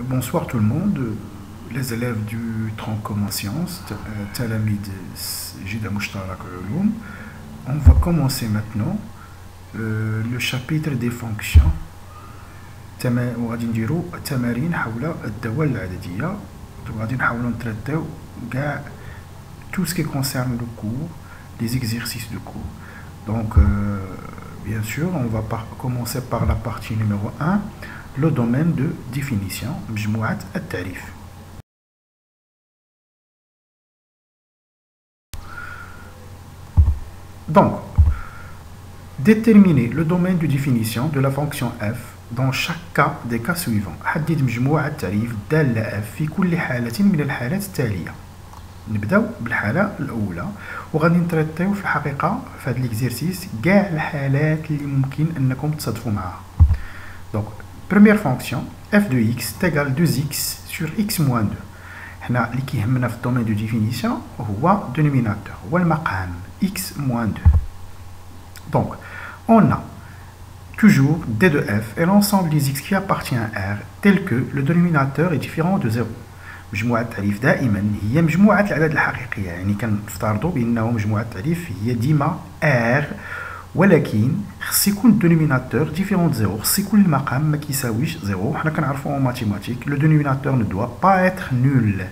Bonsoir tout le monde, les élèves du tronc commun sciences, Talamid Jida Mushtarak Ulum. On va commencer maintenant le chapitre des fonctions. وغادي نديرو تمارين حول الدوال العددية. وغادي نحاولو نترتاو كاع tout ce qui concerne le cours, les exercices de cours. Donc bien sûr, on va commencer par la partie numéro 1, le domaine de définition, مجموعة التعريف. Donc, déterminer le domaine de définition de la fonction f dans chaque cas des cas suivants. حدد مجموعة تعريف دالة f في كل حالة من الحالات التالية. نبداو بالحالة الأولى وغادي نترتاو في الحقيقة في هذا l'exercice كاع الحالات اللي ممكن أنكم تصادفوا معها. Donc, première fonction f de x égale 2x sur x moins 2. حنا اللي كيهمنا في الدومين دو ديفينيسيون هو dénominateur هو المقام x moins 2. Donc, on a toujours d de f et l'ensemble des x qui appartient à R tel que le dénominateur est différent de 0. مجموعة التعريف دائما هي مجموعة الأعداد الحقيقية، يعني كنفترضوا بأنه مجموعة التعريف هي ديما R، ولكن خص يكون الدينوميناتور ديفيرون دو زيرو، خص يكون المقام ما كيساويش زيرو. حنا كنعرفوا اون ماتيماتيك لو دينوميناتور نو دوا با اتر نول،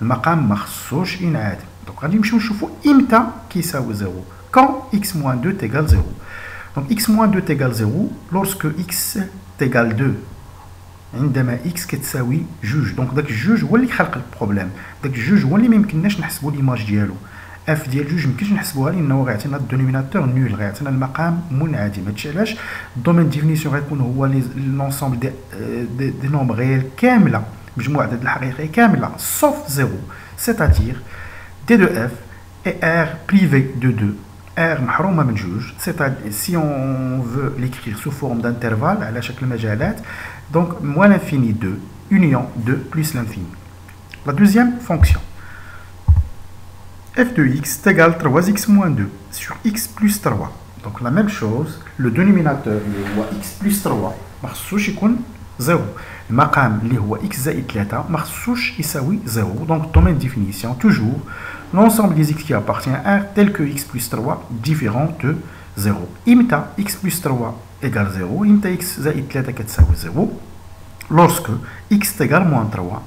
المقام ما خصوش ينعدم. دونك غادي نمشيو نشوفوا امتى كيساوي زيرو، كون x moins 2 تيغال زيرو. دونك x moins 2 تيغال زيرو لورسكو x تيغال 2، عندما x كتساوي جوج. دونك داك الجوج هو اللي خلق البروبليم، داك الجوج هو اللي ميمكنناش نحسبوا ليماج ديالو. اف ديال جوج ميمكنش نحسبوها لانه غيعطينا الدينوميناتور نول، غيعطينا المقام منعدم. هادشي علاش الدومين ديفينيسيون غيكون هو لونسومبل دي نومبر ريال كامله، مجموعه الأعداد الحقيقيه كامله سوف زيرو، سيتادير دي دو اف اي ار بريفي دو دو. R محرومه من جوج، c'est-à-dire si on veut l'écrire sous forme d'intervalle على شكل مجالات، donc moins l'infini 2 union 2 plus l'infini. La deuxième fonction f de x égale 3x moins 2 sur x plus 3. Donc la même chose, le dénominateur اللي هو x plus 3 ما خصوش يكون 0، المقام اللي هو x زائد 3 ما خصوش يساوي 0. Donc domaine de définition toujours l'ensemble des x qui appartient à R tel que x plus 3 différent de 0. إمتى x plus 3 égale 0، إمتى x زائد 3 كتساوي 0، lorsque x égale moins 3.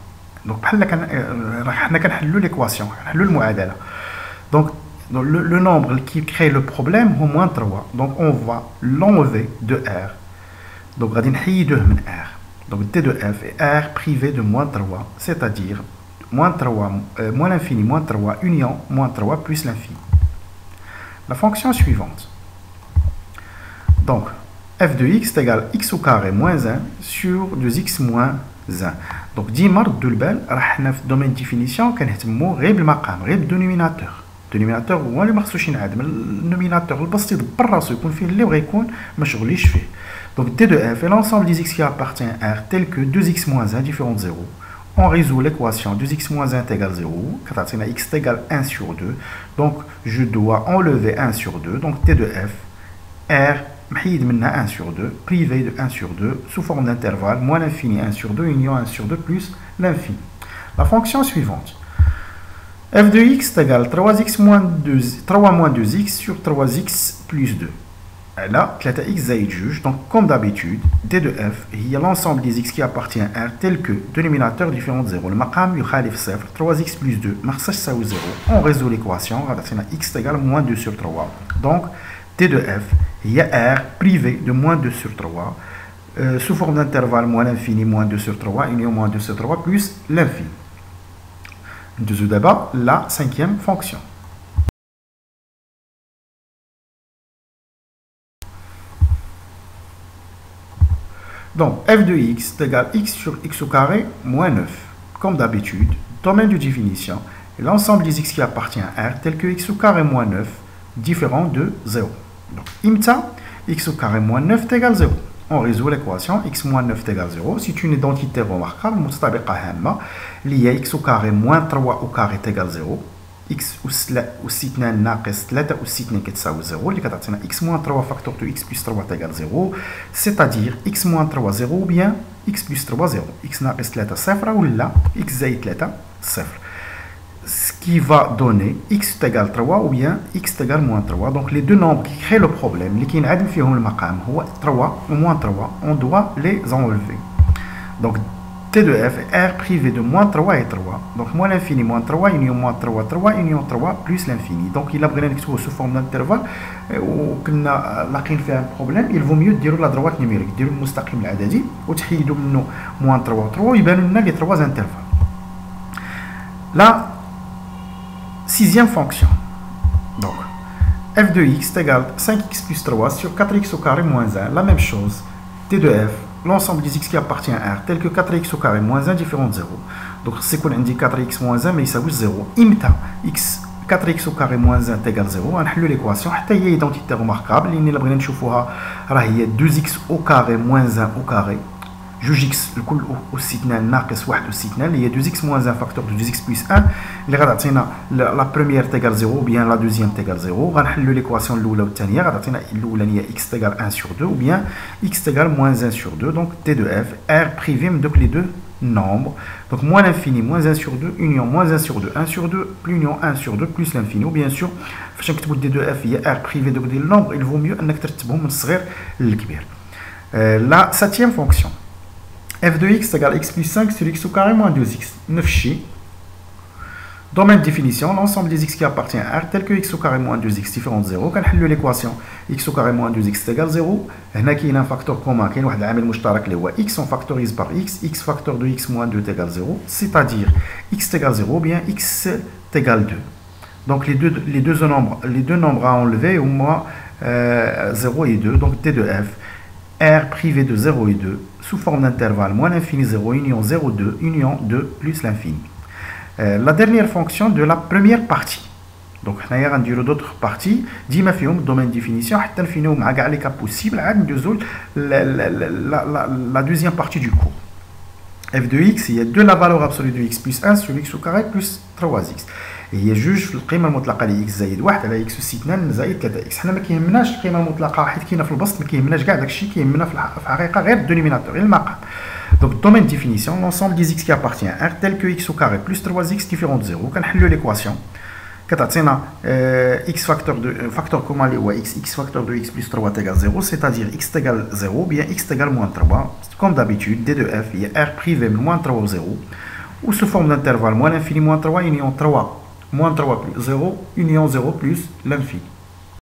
Donc حنا كنحلو l'équation، كنحلو المعادلة. Donc le nombre qui crée le problème هو moins 3. Donc on va l'enlever de R. Donc غادي نحيدوه من R. Donc d de f est R privé de moins 3, c'est-à-dire moins 3, moins l'infini, moins 3, union, moins 3 plus l'infini. La fonction suivante. Donc, f de x égale x au carré moins 1 sur 2x moins 1. Donc, ديما ردوا البال راه حنا في الدومين ديفينيسيون كنهتموا غير بالمقام، غير بالدينوميناتور. الدينوميناتور هو اللي ما خصوش ينعدم، النوميناتور البسيط يدبر راسو يكون فيه اللي بغا يكون ما شغليش فيه. Donc d de f est l'ensemble des x qui appartient à R tel que 2x moins 1 différent de 0. On résout l'équation 2x moins 1 égale 0, كتعطينا x égale 1 sur 2. Donc je dois enlever 1 sur 2. Donc d de f, R محيد منها 1 sur 2, privé de 1 sur 2, sous forme d'intervalle, moins l'infini 1 sur 2, union 1 sur 2 plus l'infini. La fonction suivante. f de x égale 3x moins 2, 3 moins 2x sur 3x plus 2. Là, 3x زائد جوج. Donc comme d'habitude, d de f هي l'ensemble des x qui appartient à R tel que dénominateur différent de 0. المقام يخالف صفر، 3x plus 2 ما خصهاش تساوي 0. On résout l'équation غتعطينا x égale moins 2 sur 3. Donc d de f هي R privé de moins 2 sur 3 sous forme d'intervalle moins l'infini moins 2 sur 3 union moins 2 sur 3 plus l'infini. Nous d'abord la cinquième fonction. Donc, f de x égale x sur x au carré moins 9. Comme d'habitude, domaine de définition est l'ensemble des x qui appartient à R tel que x au carré moins 9 différent de 0. Donc, imta, x au carré moins 9 égale 0. On résout l'équation x moins 9 égale 0. C'est une identité remarquable, متطابقة هامة, اللي هي x au carré moins 3 au carré égale 0. x أس 2 ناقص 3 أس 2 كتساوي 0 اللي كتعطينا x moins 3 فاكتور دو x plus 3 تيغال 0 c'est-à-dire x moins 3 0 ou bien x plus 3 0 x ناقص 3 صفر ولا x زائد 3 صفر ce qui va donner x égale 3 ou bien x égale moins 3. Donc les deux nombres qui créent le problème, les qui n'admettent le maqam, 3 ou moins 3, on doit les enlever. Donc T de f est R privé de moins 3 et 3. Donc moins l'infini moins 3, union moins 3, 3, union 3 plus l'infini. Donc il a besoin de sous forme d'intervalle ou qu'on a fait un problème, il vaut mieux dire la droite numérique, dire le mustaqim l'adadi, ou تحيدوا منه moins 3 3 يبانوا لنا les trois intervalles. La sixième fonction. Donc, f de x est égal à 5x plus 3 sur 4x au carré moins 1. La même chose. T de f, l'ensemble des x qui appartient à R, tel que 4x au carré moins 1 différent de 0. Donc, c'est qu'on indique 4x moins 1, mais il s'agit 0. Imita x 4x au carré moins 1 est égal à 0. On a l'équation. Il y a une identité remarquable. Il y a 2x au carré moins 1 au carré. جوج x الكل أس 2 ناقص 1 أس 2 اللي هي 2x moins 1 فاكتور دو 2x plus 1 اللي غتعطينا لا بروميير تيغال 0 ou bien la deuxième تيغال 0 غنحلوا ليكواسيون الاولى والثانيه غتعطينا الاولانيه x تيغال 1 sur 2 ou bien x تيغال moins 1 sur 2 donc t de f r privé من دوك les deux nombres donc moins l'infini moins 1 sur 2 union moins 1 sur 2 1 sur 2 plus union 1 sur 2 plus l'infini ou bien sûr فاش نكتبوا t de f هي r privé دوك ديال النومبر il vaut mieux انك ترتبهم من الصغير للكبير. La septième fonction f de x égale x plus 5 sur x au carré moins 2x. 9 chi. Domaine de définition, l'ensemble des x qui appartient à R tel que x au carré moins 2x différent de 0. Quand on l'équation x au carré moins 2x égale 0, il y a un facteur commun, il y a un عامل مشترك اللي هو x, on factorise par x, x facteur de x moins 2 égale 0, c'est-à-dire x égale 0 ou bien x égale 2. Donc les deux nombres à enlever au moins 0 et 2, donc t de f, R privé de 0 et 2, sous forme d'intervalle moins l'infini 0, union 0, 2, union 2 plus l'infini. La dernière fonction de la première partie. Donc, on va dire d'autres parties. Dima fiom, domaine de définition, حتى نفينيو مع كاع les cas possibles, عاد ندوزو la deuxième partie du cours. f de x, il y a de la valeur absolue de x plus 1 sur x au carré plus 3x. هي جوج في القيمه المطلقه ل x زائد 1 على x أس 2 زائد 3x. حنا ما كيهمناش القيمه المطلقه حيت كاينه في البسط، ما كيهمناش كاع داكشي، كيهمنا في الحقيقه غير الدينوميناتور غير المقام. Donc domaine de définition, l'ensemble des x qui appartient à R tel que x au carré plus 3x différent de 0. كنحلوا l'équation كتعطينا x facteur commun اللي هو x facteur de x plus 3 égale 0, c'est-à-dire x égale 0 ou bien x égale moins 3. Comme d'habitude, d de f il y a R privé moins 3 ou 0 ou sous forme d'intervalle moins l'infini moins 3 union 3 moins 3 plus 0 union 0 plus l'infini.